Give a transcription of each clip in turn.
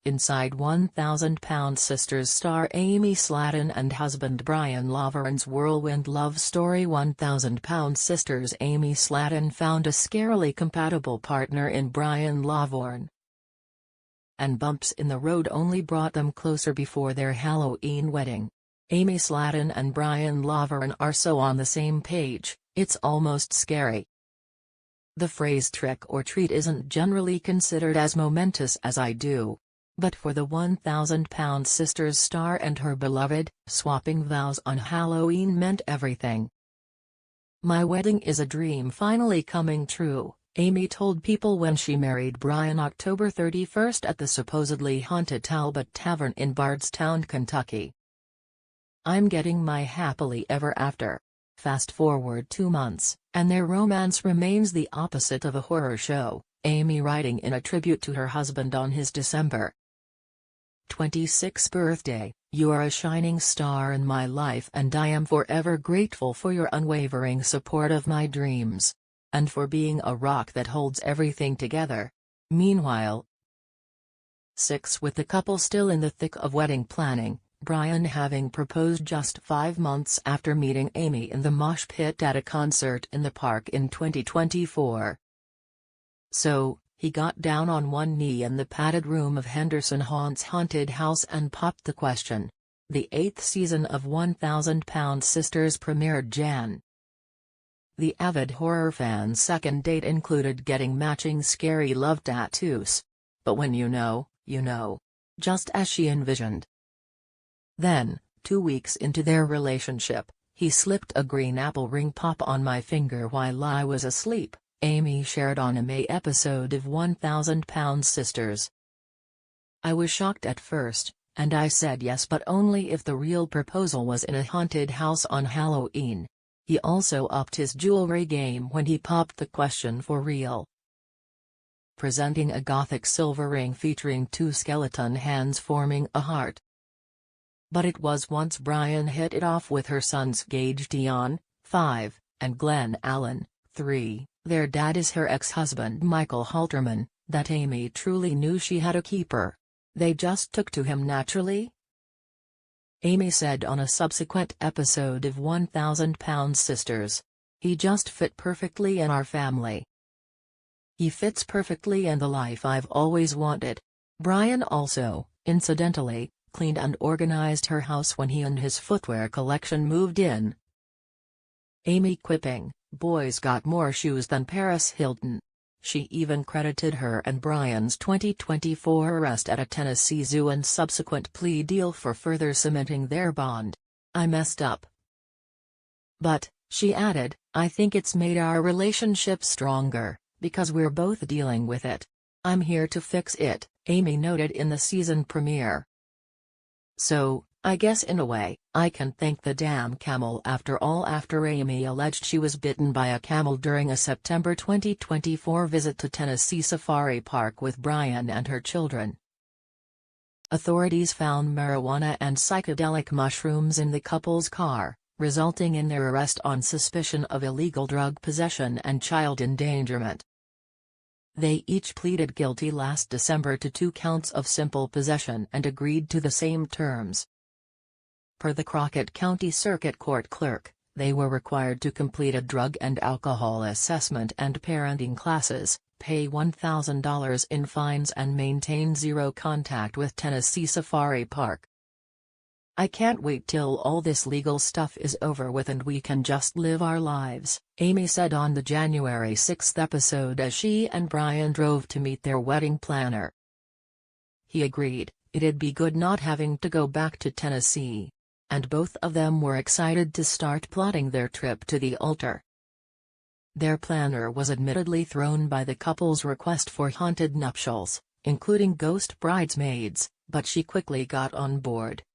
Inside 1,000-Pound Sisters star Amy Slaton and husband Brian Lovvorn's whirlwind love story. 1,000-Pound Sisters. Amy Slaton found a scarily compatible partner in Brian Lovvorn, and bumps in the road only brought them closer before their Halloween wedding. Amy Slaton and Brian Lovvorn are so on the same page, it's almost scary. The phrase trick or treat isn't generally considered as momentous as I do. But for the 1,000-Pound Sisters star and her beloved, swapping vows on Halloween meant everything. "My wedding is a dream finally coming true," Amy told People when she married Brian October 31 at the supposedly haunted Talbot Tavern in Bardstown, Kentucky. "I'm getting my happily ever after." Fast forward 2 months, and their romance remains the opposite of a horror show, Amy writing in a tribute to her husband on his December 26th birthday, "You are a shining star in my life and I am forever grateful for your unwavering support of my dreams. And for being a rock that holds everything together." Meanwhile, 6 with the couple still in the thick of wedding planning, Brian having proposed just 5 months after meeting Amy in the mosh pit at a concert in the park in 2024. So, he got down on one knee in the padded room of Henderson Haunt's haunted house and popped the question. The 8th season of 1,000-Pound Sisters premiered Jan. The avid horror fan's second date included getting matching scary love tattoos. But when you know, you know. Just as she envisioned. Then, 2 weeks into their relationship, he slipped a green apple ring pop on my finger while I was asleep, Amy shared on a May episode of 1,000-Pound Sisters. "I was shocked at first, and I said yes, but only if the real proposal was in a haunted house on Halloween." He also upped his jewelry game when he popped the question for real, presenting a gothic silver ring featuring 2 skeleton hands forming a heart. But it was once Brian hit it off with her sons Gage Dion, 5, and Glenn Allen, 3, their dad is her ex-husband Michael Halterman, that Amy truly knew she had a keeper. "They just took to him naturally," Amy said on a subsequent episode of 1,000-Pound Sisters. "He just fit perfectly in our family. He fits perfectly in the life I've always wanted." Brian also, incidentally, cleaned and organized her house when he and his footwear collection moved in. Amy quipping, "Boys got more shoes than Paris Hilton." She even credited her and Brian's 2024 arrest at a Tennessee zoo and subsequent plea deal for further cementing their bond. "I messed up. But," she added, "I think it's made our relationship stronger, because we're both dealing with it. I'm here to fix it," Amy noted in the season premiere. "So, I guess in a way, I can thank the damn camel after all." After Amy alleged she was bitten by a camel during a September 2024 visit to Tennessee Safari Park with Brian and her children. Authorities found marijuana and psychedelic mushrooms in the couple's car, resulting in their arrest on suspicion of illegal drug possession and child endangerment. They each pleaded guilty last December to 2 counts of simple possession and agreed to the same terms. Per the Crockett County Circuit Court clerk, they were required to complete a drug and alcohol assessment and parenting classes, pay $1,000 in fines and maintain zero contact with Tennessee Safari Park. "I can't wait till all this legal stuff is over with and we can just live our lives," Amy said on the January 6 episode as she and Brian drove to meet their wedding planner. He agreed, it'd be good not having to go back to Tennessee. And both of them were excited to start plotting their trip to the altar. Their planner was admittedly thrown by the couple's request for haunted nuptials, including ghost bridesmaids, but she quickly got on board.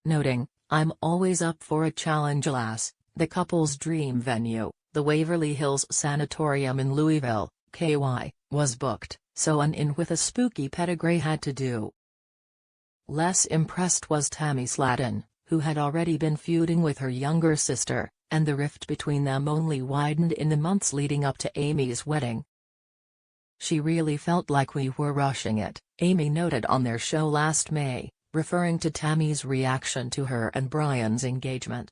Noting, "I'm always up for a challenge." Alas, the couple's dream venue, the Waverly Hills Sanatorium in Louisville, KY, was booked, so an inn with a spooky pedigree had to do. Less impressed was Tammy Slaton, who had already been feuding with her younger sister, and the rift between them only widened in the months leading up to Amy's wedding. She really felt like we were rushing it, Amy noted on their show last May, referring to Tammy's reaction to her and Brian's engagement.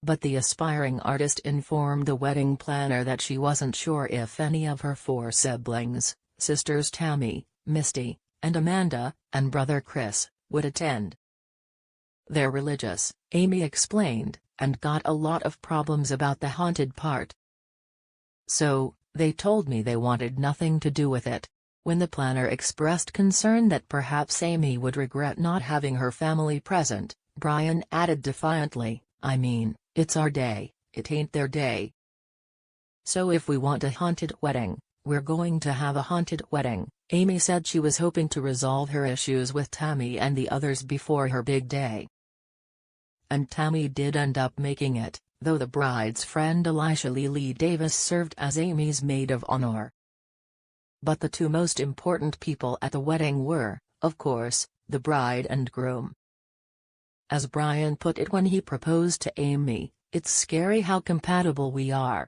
But the aspiring artist informed the wedding planner that she wasn't sure if any of her 4 siblings, sisters Tammy, Misty, and Amanda, and brother Chris, would attend. "They're religious," Amy explained, "and got a lot of problems about the haunted part. So, they told me they wanted nothing to do with it." When the planner expressed concern that perhaps Amy would regret not having her family present, Brian added defiantly, "I mean, it's our day, it ain't their day. So if we want a haunted wedding, we're going to have a haunted wedding." Amy said she was hoping to resolve her issues with Tammy and the others before her big day. And Tammy did end up making it, though the bride's friend Elisha Lee Davis served as Amy's maid of honor. But the 2 most important people at the wedding were, of course, the bride and groom. As Brian put it when he proposed to Amy, "It's scary how compatible we are."